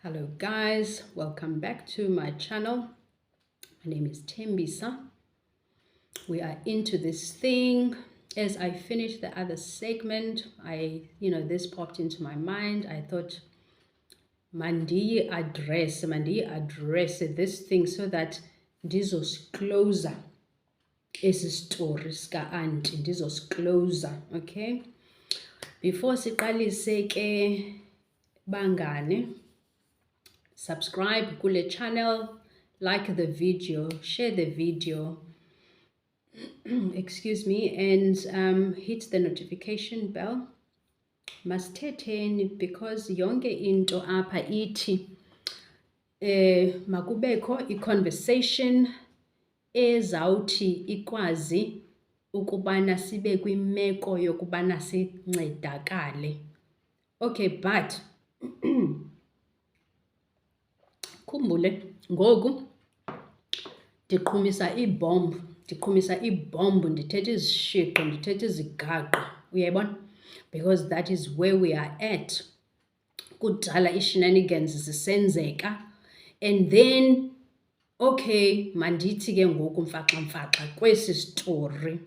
Hello guys, welcome back to my channel. My name is Tembisa. We are into this thing. As I finished the other segment, this popped into my mind. I thought mandi address this thing so that ndizosicloser esi story ska auntie ndizosicloser, okay? Before siqalise ke bangane, subscribe kule channel, like the video, share the video, excuse me, and hit the notification bell. Masithetheni because yonke into apha ithi makubekho i-conversation ezawuthi ikwazi ukubana sibe kwimeko yokubana sincedakale. Okay, but khumbule ngoku ndiqhumisa ibhombu ndithetha izishiqo ndithetha izigaqa, uyayibona? Because that is where we are at. Kudala i-shenanigans zisenzeka, and then okay mandithi ke ngoku mfaxa kwesi story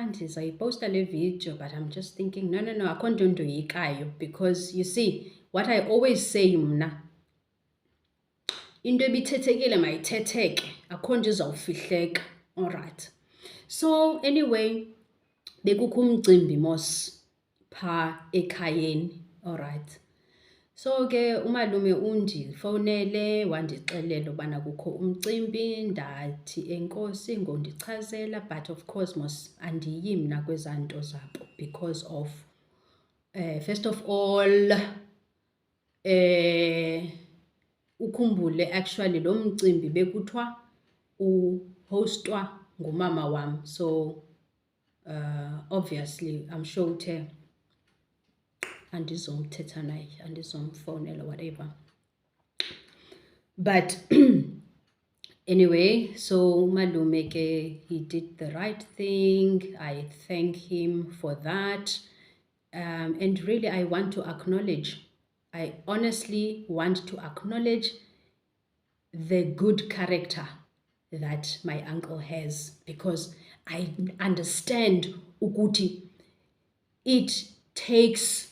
ndizayiposta le video, but I'm just thinking no akho nto ndoyikayo, because you see what I always say mna, into ebithethekile mayithetheke, akho nto izawufihleka. Alright, so anyway, bekukho umcimbi mos pha ekhayeni. Alright, so ke umalume undifowunele wandixelela ubana kukho umcimbi. Ndathi enkosi ngondichazela, but of course mos andiyi mna kwezaa nto zabo because of first of all ukhumbule actually lo mcimbi bekuthiwa uhostwa ngumama wam, so obviously I'm sure uthe andizomthetha naye, andizomfowunela whatever, but anyway, so malume ke, he did the right thing. I thank him for that, and really I honestly want to acknowledge the good character that my uncle has, because I understand ukuthi it takes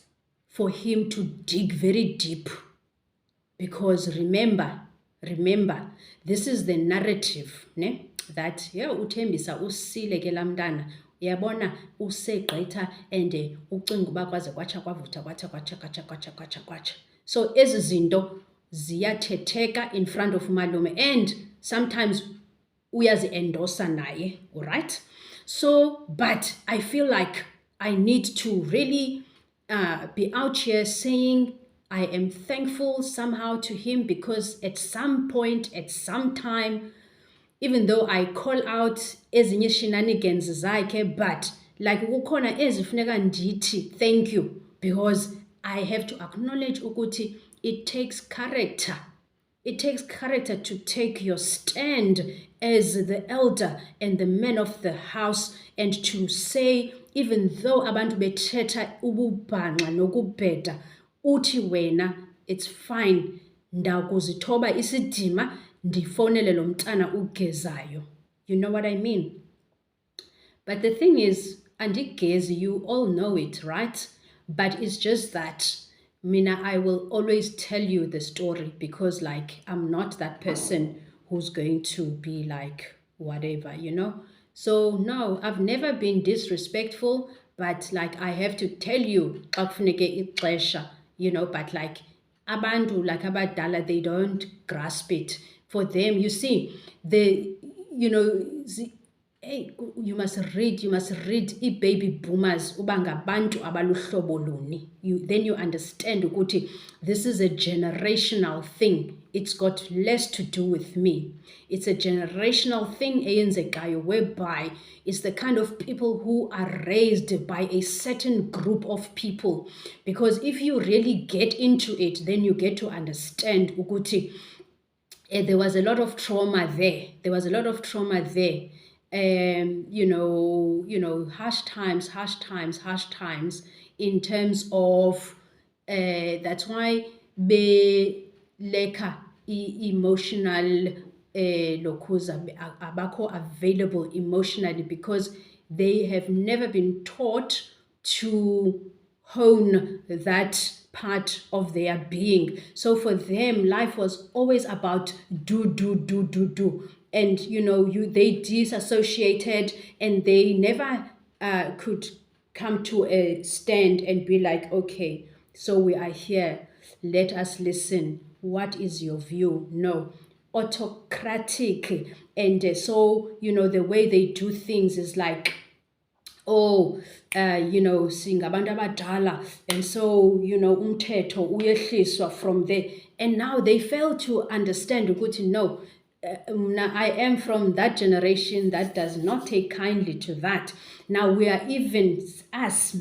for him to dig very deep, because remember, this is the narrative, ne? That uThembisa usile ke lamntana, uyabona usegqitha and ucinga uba kwaze kwatsha kwavutha kwatsha. So ezi zinto ziyathetheka in front of malume, and sometimes uyazi-endosa naye, all right? So but I feel like I need to really be out here saying I am thankful somehow to him, because at some point, at some time, even though I call out ezinye shenanigans zakhe, but like kukhona ezifuneka ndithi thank you, because I have to acknowledge ukuthi it takes character. It takes character to take your stand as the elder and the man of the house, and to say, even though abantu bethetha ububhanxa nokubheda, uthi wena it's fine, ndakuzithoba isidima ndifowunele lo mntana ugezayo. You know what I mean? But the thing is, andigezi, you all know it, right? But it's just that mina, I will always tell you the story, because like I'm not that person who's going to be like whatever, you know? So no, I've never been disrespectful, but like I have to tell you, you know, but like abantu like abadala, they don't grasp it. For them, you see, hey, you must read i-baby boomers uba ngabantu abaluhlobo luni. Then you understand ukuthi this is a generational thing. It's got less to do with me. It's a generational thing eyenzekayo, whereby it's the kind of people who are raised by a certain group of people. Because if you really get into it, then you get to understand ukuthi there was a lot of trauma there. Harsh times in terms of That's why beleka emotional lokhuza abakho available emotionally, because they have never been taught to hone that part of their being. So for them, life was always about do. And they disassociated, and they never could come to a stand and be like, okay, so we are here, let us listen. What is your view? No. Autocratic. And so, the way they do things is like, oh, singabantu abadala, and so, umthetho uyehliswa from there. And now they fail to understand ukuthi no, I am from that generation that does not take kindly to that. Now we are even,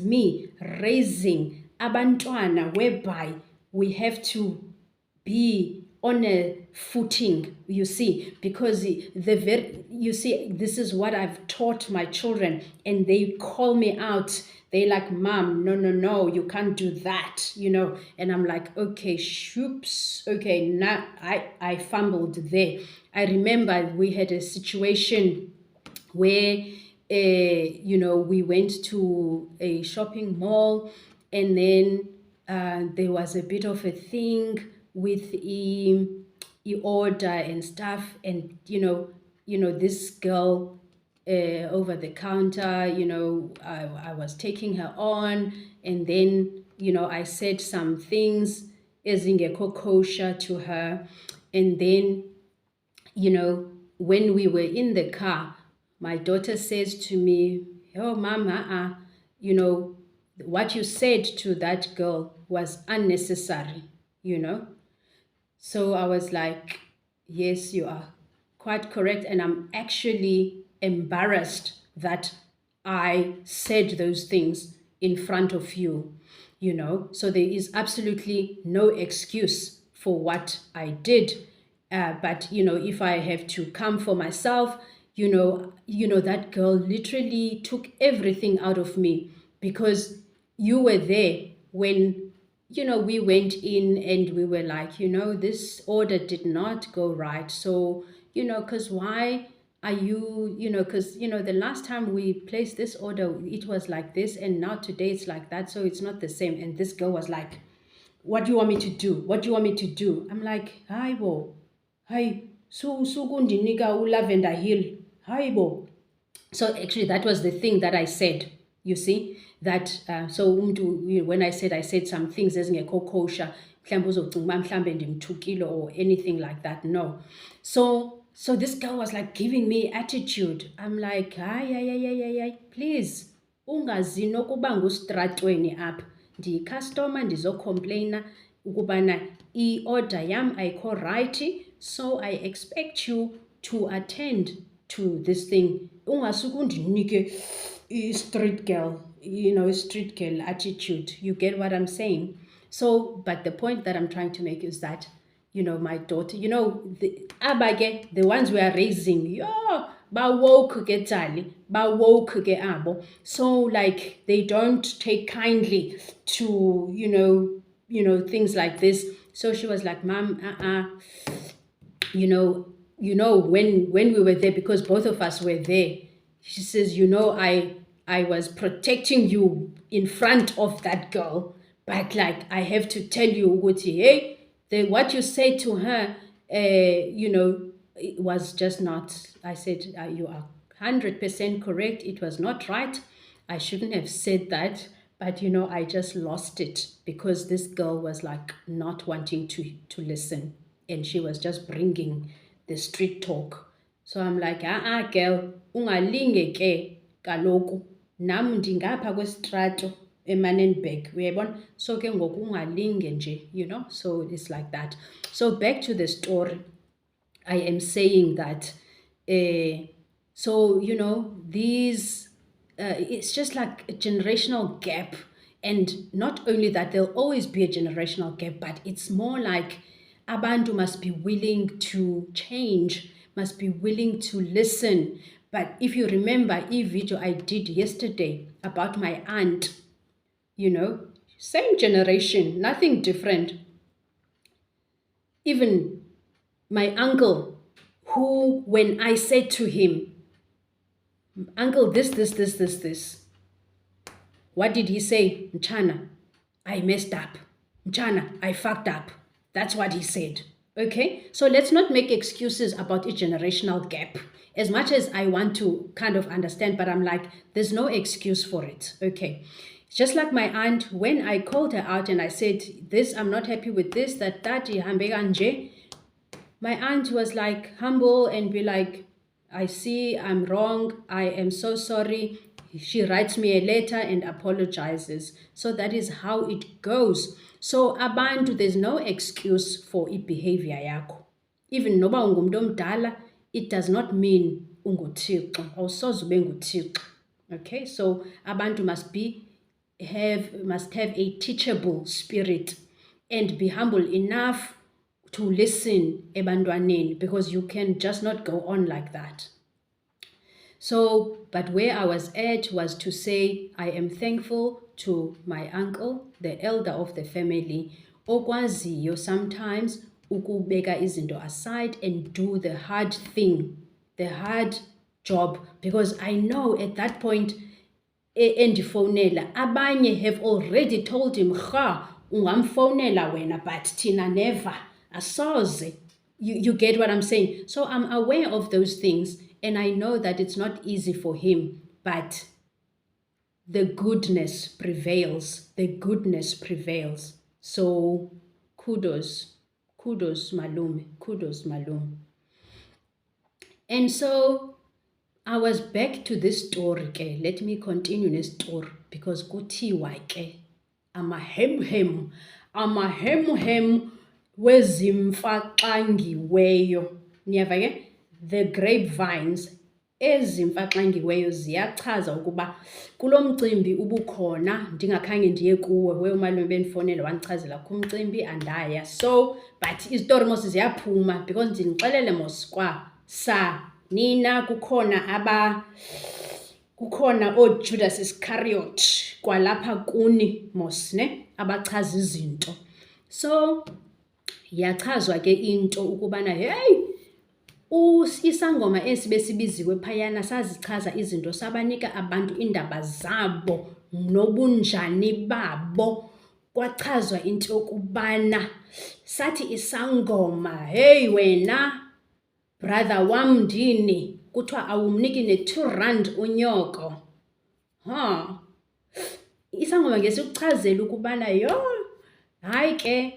me, raising abantwana, whereby we have to be on a footing, you see, because this is what I've taught my children, and they call me out. They like, Mom, no, you can't do that, and I'm like, okay, shoops, okay, now I fumbled there. I remember we had a situation where we went to a shopping mall, and then there was a bit of a thing with order and stuff, and this girl over the counter, I was taking her on, and then I said some things ezingekho kosher to her, and then when we were in the car, my daughter says to me, oh, Mama, what you said to that girl was unnecessary, So I was like, yes, you are quite correct. And I'm actually embarrassed that I said those things in front of you, So there is absolutely no excuse for what I did. But if I have to come for myself, that girl literally took everything out of me, because you were there when we went in, and we were like, this order did not go right. So, because why are you, because, the last time we placed this order, it was like this, and now today it's like that. So it's not the same. And this girl was like, what do you want me to do? What do you want me to do? I'm like, hi bo, hi, sukundinika uLavender Hill, hi bo. So actually that was the thing that I said, you see, that so when I said some things ezingekho kosher, mhlawumbe uzocinga uba mhlawumbe ndimthukile or anything like that. No. So this girl was like giving me attitude. I'm like, hayi, please, ungazi nokuba ngustratweni apha, ndiyicustomer, ndizocomplaina ukubana i-order yam ayikho right, so I expect you to attend to this thing. Ungasuke undinike street girl, street girl attitude. You get what I'm saying? So, but the point that I'm trying to make is that, my daughter, the ones we are raising, ba woke ke tali, ba woke ke abo. So like they don't take kindly to, things like this. So she was like, Mom, when we were there, because both of us were there, she says, I was protecting you in front of that girl, but like I have to tell you, Uguti, hey, what you said to her, it was just not. I said, you are 100% correct. It was not right. I shouldn't have said that, but I just lost it, because this girl was like not wanting to listen, and she was just bringing the street talk. So I'm like, girl, ungalinge ke kaloku, nam ndingapha kwesitrato eManenberg, uyayibona? So ke ngoku ungalinge nje, so it's like that. So back to the story, I am saying that, so, these, it's just like a generational gap. And not only that, there'll always be a generational gap, but it's more like abantu must be willing to change, must be willing to listen. But if you remember a video I did yesterday about my aunt, Same generation, nothing different. Even my uncle, who, when I said to him, "Uncle, this," what did he say? "Mchana, I messed up. Mchana, I fucked up." That's what he said. Okay? So let's not make excuses about a generational gap. As much as I want to kind of understand, but I'm like, there's no excuse for it. Okay. Just like my aunt, when I called her out and I said, this, I'm not happy with this, that, ihambe kanje, my aunt was like humble and be like, I see I'm wrong. I am so sorry. She writes me a letter and apologizes. So that is how it goes. So abantu, there's no excuse for behavior yakho. Even noba ungumuntu omdala, it does not mean unguthixo. Awusoze ube nguthixo. Okay, so abantu must have a teachable spirit and be humble enough to listen ebantwaneni, because you can just not go on like that. So, but where I was at was to say, I am thankful to my uncle, the elder of the family, okwaziyo sometimes ukubeka izinto aside and do the hard thing, the hard job, because I know at that point, endifonela, abanye have already told him, ungamfonela wena, but thina never, asoze. You get what I'm saying? So I'm aware of those things, and I know that it's not easy for him, but the goodness prevails. The goodness prevails. So kudos malume, kudos malume. And so I was back to this story ke. Let me continue this story, because kuthiwa ke amahemhem wezimfaxangiweyo. Niyava ke? The grapevines ezimfaxangiweyo ziyachaza ukuba kulo mcimbi ubukhona ndingakhange ndiye kuwe, we umalume bendifonela wandichazela kumcimbi andaya. So but izitori mos ziyaphuma, because ndinixelele mos kwa nina kukhona Judas Iscariot kwalapha kuni mos ne abachaza izinto. So yachazwa ke into ukubana hey, isangoma esibesibiziwe phayana sazichaza izinto, sabanika abantu indaba zabo nobunjani babo. Kwachazwa into yokubana sathi isangoma, hey wena brother wam ndini, kuthiwa awumniki ne-R2 unyoko. Isangoma ngesikuchazela ukubana hayi ke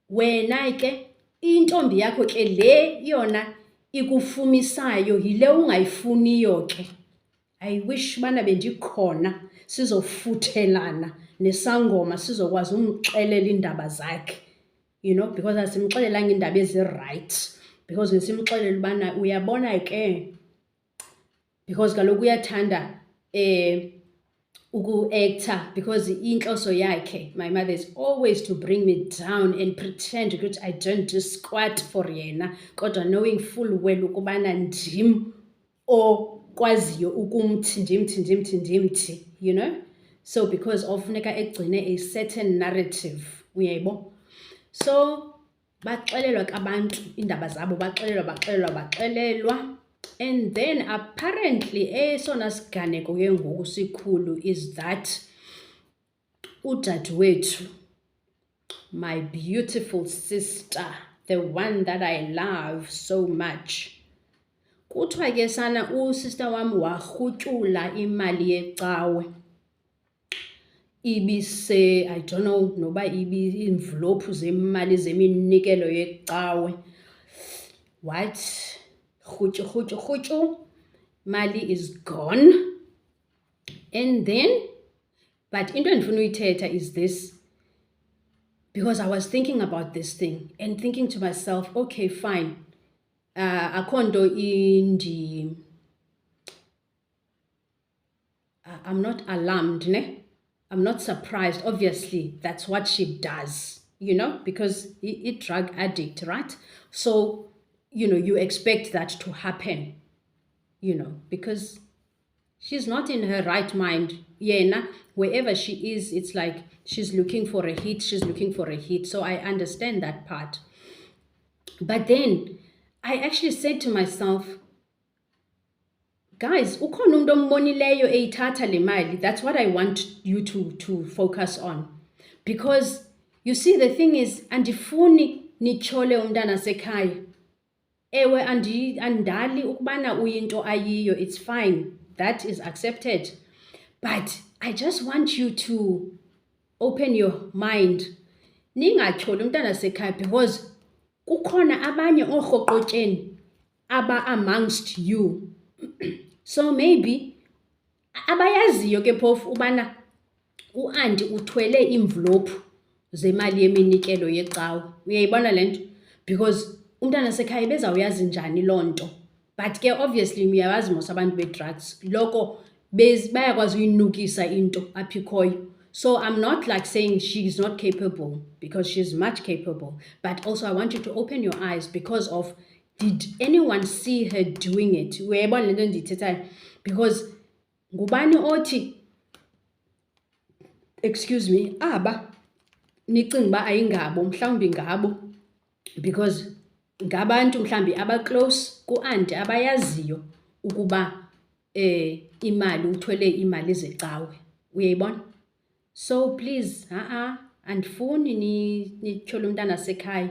wena ke intombi yakho ke le yona ikufumisayo yile ungayifuniyo ke. I wish bana bendikhona sizofuthelana nesangoma, sizokwazi umxelela indaba zakhe, because asimxelelanga indaba ezi-right, because ngesimxelela ubana uyabona ke, because kaloku uyathanda uku-actor, because inhloso yakhe, my mother, is always to bring me down and pretend ukuthi I don't do squat for yena, kodwa knowing full well ukubana ndim okwaziyo ukumthi, so because ofuneka egcine a certain narrative, uyayibo. So baxelelwa kabantu indaba zabo, baxelelwa, and then apparently esona siganeko ke ngoku sikhulu is that udadewethu, my beautiful sister, the one that I love so much, kuthiwa ke sana usister wam warhutyula imali yecawe. Ibise, I don't know, noba ienvelope zemali zeminikelo yecawe. What? Rhutyu, mali is gone. And then, but into endifuna uyithetha is this, because I was thinking about this thing and thinking to myself, okay, fine, akho nto I'm not alarmed, ne? I'm not surprised. Obviously, that's what she does, because a drug addict, right? So, you expect that to happen, because she's not in her right mind yena, wherever she is, it's like she's looking for a hit, so I understand that part. But then I actually said to myself, guys, ukhona umuntu ombonileyo eyithatha le mali. That's what I want you to focus on. Because you see, the thing is, andifuni nityhole umntana sekhaya. Ewe andali ukubana uyinto ayiyo, it's fine. That is accepted. But I just want you to open your mind. Ningatyholi umntana sekhaya because kukhona abanye oorhoqotyeni aba amongst you. So maybe abayaziyo ke phofu ubana uanti uthwele imvlophu zemali yeminikelo yecawe. Uyayibona le nto? Because umntana sekhaya bezawuyazi njani loo nto. But ke obviously uyawazi mos abantu be-drugs. Loko bayakwazi uyinukisa into apha ikhoyo. So I'm not like saying she's not capable, because she's much capable. But also I want you to open your eyes because of, did anyone see her doing it? Uyayibona le nto ndiyithethayo? Because ngubani othi, excuse me, aba nicinga uba ayingabo, mhlawumbi ngabo, because ngabantu mhlawumbi aba-close ku-anti abayaziyo ukuba imali, uthwele imali zecawe. Uyayibona? So please, andifuni nityhole umntana sekhaya.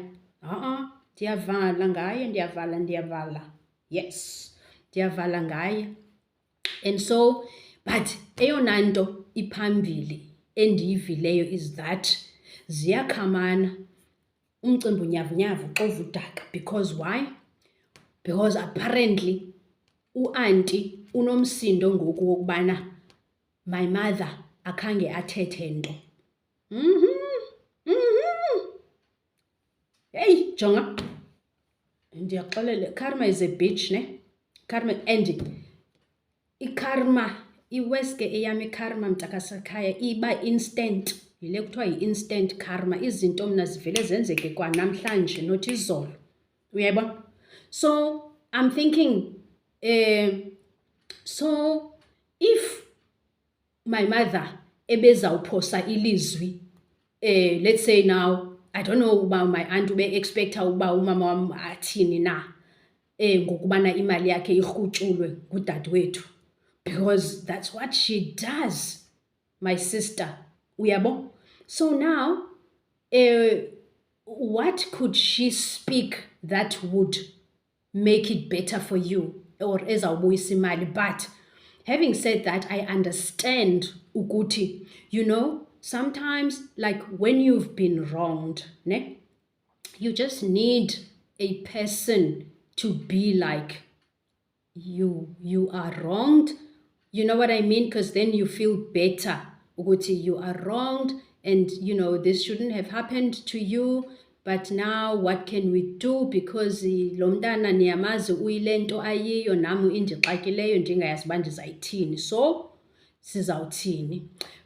Ndiyavala ngaye, ndiyavala. Yes, ndiyavala ngaye. And so, but eyona nto iphambili endiyivileyo is that ziyakhamana, umcimbi unyavunyavu uxova udaka. Because why? Because apparently uanti unomsindo ngoku wokubana my mother akhange athethe nto. Hey, jonga, ndiyaxelela, karma is a bitch, ne? Karma, and ikarma, iweske eyam ikarma mntakasekhaya iba instant. Yile kuthiwa yi-instant karma. Izinto mna zivele zenzeke kwanamhlanje, not izolo. Uyayibona? So I'm thinking, so if my mother ebezawuphosa ilizwi, let's say now, I don't know uba my aunt ube expecta uba umama wam athini na ngokubana imali yakhe irhutshulwe ngudadewethu, because that's what she does, my sister. Uyabo? So now, what could she speak that would make it better for you, or ezawubuyisa imali? But having said that, I understand ukuthi, you know, sometimes, like when you've been wronged, ne, you just need a person to be like, you are wronged. You know what I mean? Because then you feel better. Ukuthi, you are wronged, and you know this shouldn't have happened to you. But now what can we do? Because lo mntana niyamazi uyile nto ayiyo, nam indixakileyo ndingayazi uba ndizayithini. So sizawuthini?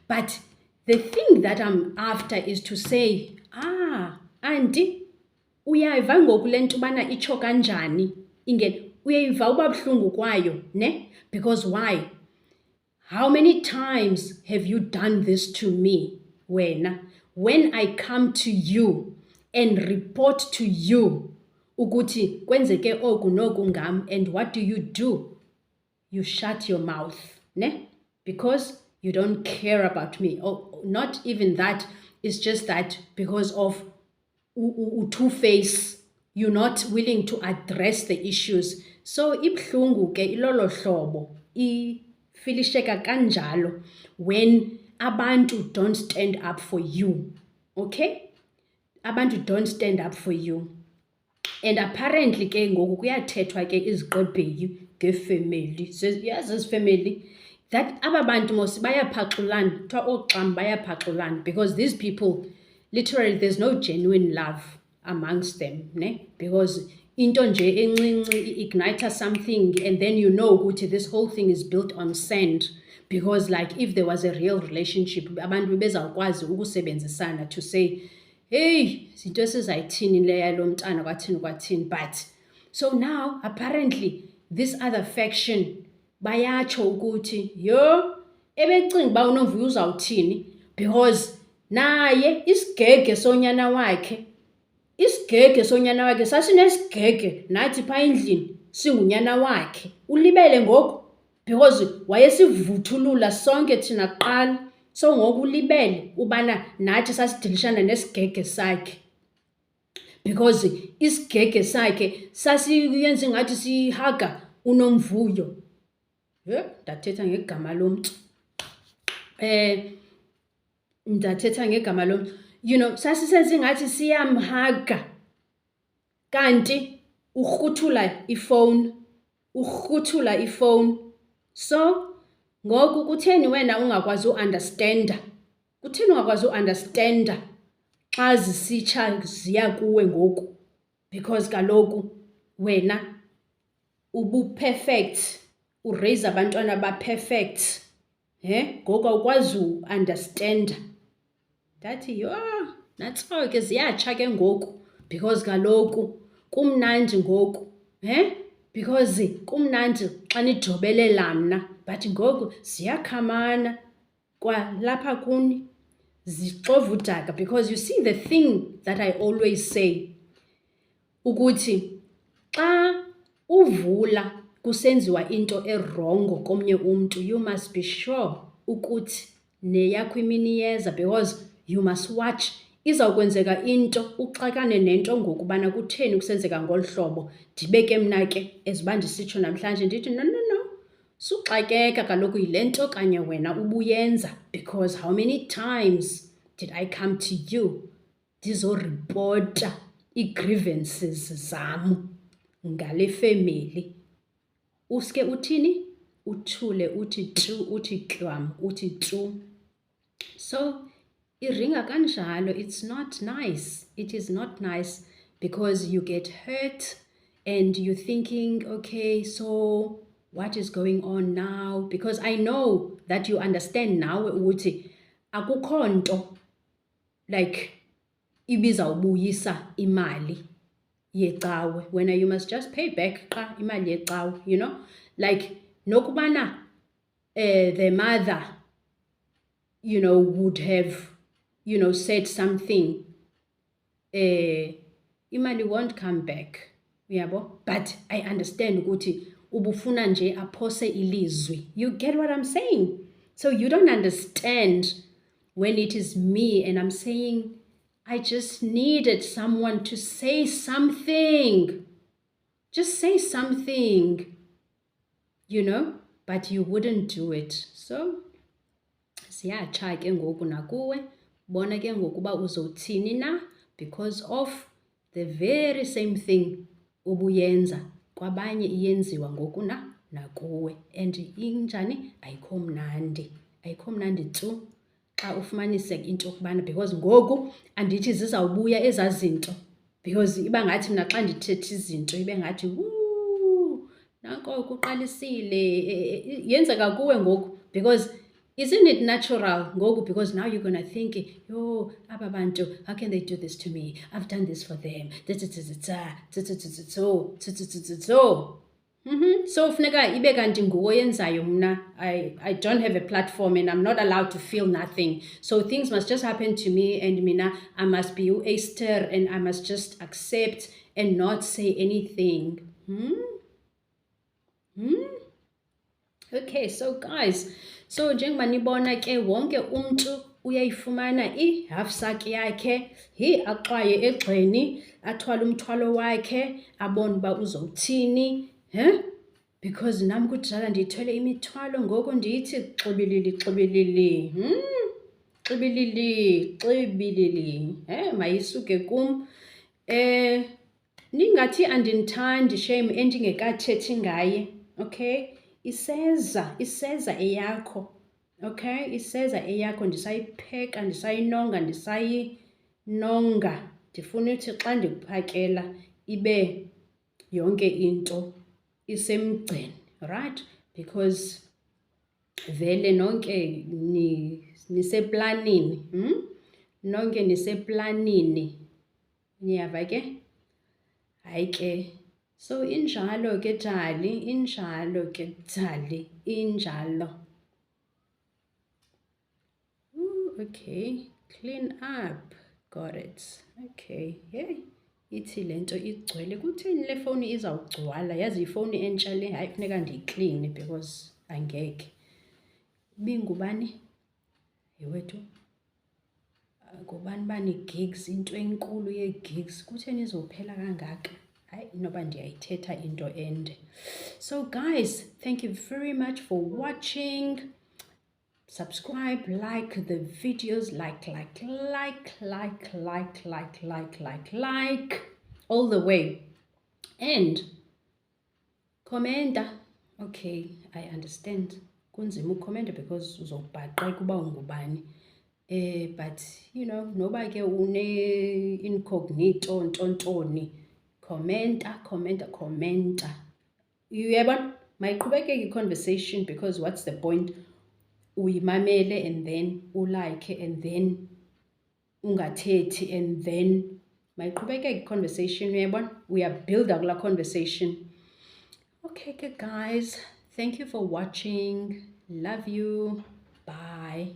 But the thing that I'm after is to say, auntie, uyayiva ngoku le nto ubana itsho kanjani? Uyayiva uba buhlungu kwayo, ne? Because why? How many times have you done this to me, wena? When I come to you and report to you ukuthi kwenzeke oku noku ngam, and what do? You shut your mouth, ne? Because you don't care about me. Or not even that, it's just that because of two-face, you're not willing to address the issues. So ibhlungu ke ilolo hlobo, ifilisheka kanjalo when abantu don't stand up for you. Okay? Abantu don't stand up for you. And apparently ke ngoku kuyathethwa ke iziqebheyi ngefamily. Yazi izifamily that aba bantu mos bayaphaxulana, kuthiwa oxam bayaphaxulana, because these people, literally there's no genuine love amongst them, ne? Because into nje encinci ignite something, and then you know ukuthi this whole thing is built on sand. Because like if there was a real relationship, abantu bezawukwazi ukusebenzisana to say, hey, zinto esizayithini leya lo mntana kwathini. But so now apparently this other faction bayatsho ukuthi, yo, ebecinga uba uNomvuyo uzawuthini because naye isigege sonyana wakhe sasinesigege nathi phaa endlini singunyana wakhe. Ulibele ngoku because wayesivuthulula sonke thina kuqala. So ngoku ulibele ubana nathi sasidilishana nesigege sakhe because isigege sakhe sasiyenza ingathi sihaga uNomvuyo. Ndathetha ngegama lomntu. Ndathetha ngegama lomntu. You know, sasisenza ingathi siyamhaga kanti urhuthula ifowuni. So ngoku kutheni wena ungakwazi uunderstanda? Kutheni ungakwazi uunderstanda xa zisitsha ziya kuwe ngoku? Because kaloku wena ubu-perfect, uraise abantwana ba-perfect. Ngoku awukwazi uunderstanda. Ndathi yho, nantso ke ziyatsha ke ngoku because kaloku kumnandi ngoku. Because kumnandi xa nijobelela mna, but ngoku ziyakhamana kwalapha kuni, zixova udaka. Because you see, the thing that I always say ukuthi xa uvula kusenziwa into erongo komnye umntu, you must be sure ukuthi neyakho imini iyeza, because you must watch. Izawukwenzeka into uxakane nento ngokubana kutheni kusenzeka ngolu hlobo. Ndibe ke mna ke eziba ndisitsho namhlanje ndithi no, suxakeka, kaloku yile nto kanye wena ubuyenza. Because how many times did I come to you ndizoripota ii-grievances zam ngale family? Uske uthini? Uthule, uthi tu, uthi klwam, uthi tu. So iringa kanjalo, it's not nice. It is not nice because you get hurt and you're thinking, okay, so what is going on now? Because I know that you understand now ukuthi akukho nto like ibizawubuyisa imali yecawe. Wena you must just pay back xa imali yecawe, you know? Like nokubana the mother, you know, would have, you know, said something, imali won't come back, uyabo? But I understand ukuthi ubufuna nje aphose ilizwi. You get what I'm saying? So you don't understand when it is me and I'm saying, I just needed someone to say something. Just say something, you know? But you wouldn't do it. So siyatsha ke ngoku nakuwe. Bona ke ngoku uba uzothini na, because of the very same thing ubuyenza kwabanye iyenziwa ngoku nakuwe. And injani? Ayikho mnandi. Ayikho mnandi tu xa ufumaniseka into yokubana, because ngoku andithi zizawubuya ezaa zinto, because iba ngathi mna xa ndithetha izinto ibe ngathi nanko kuqalisile. Yenzeka kuwe ngoku because isn't it natural ngoku? Because now you're going to think, yo, aba bantu, how can they do this to me? I've done this for them. So funeka ibe kanti nguwe yenzayo mna. I don't have a platform and I'm not allowed to feel nothing. So things must just happen to me and mina, I must be Esther and I must just accept and not say anything. Okay, so guys, so njengoba nibona ke wonke umntu uyayifumana i-half sack yakhe, axwaye egxeni, athwale umthwalo wakhe, abone uba uzowuthini. Because nam kudala ndithwele imithwalo ngoku ndithi xibilili. Xibilili. Mayisuke kum. Ningathi andinithandi shame endingekathethi ngaye. Okay? Iseza eyakho. Okay? Iseza eyakho ndisayipheka, ndisayinonga. Ndifuna uthi xa ndikuphakela ibe yonke into isemgceni, right? Because vele nonke niseplanini. Nonke niseplanini. Niyava ke? Hayi ke. So injalo ke Jali, injalo. Okay, clean up. Got it. Okay, hey. Ithi lento igcwele. Kutheni le phone izawugcwala? Yazi ifoni entsha le hayi funeka ndiyikline because angeke. Bingubani? Yewethu. Ngubani bani gigs into enkulu ye-gigs. Kutheni izophela kangaka? Hayi noba ndiyayithetha into ende. So guys, thank you very much for watching. Subscribe, like the videos, like all the way. And commenta. Okay, I understand. Kunzima ukhomenta because uzobhaqeka uba ungubani. But you know, noba ke une incognito ntontoni. Commenta. Uyabona? Mayiqhubekeke i-conversation because what's the point? Uyimamele and then ulike and then ungathethi and then mayiqhubekeke i-conversation uyabona? Uyabuilda kula conversation. Okay, guys, thank you for watching. Love you. Bye.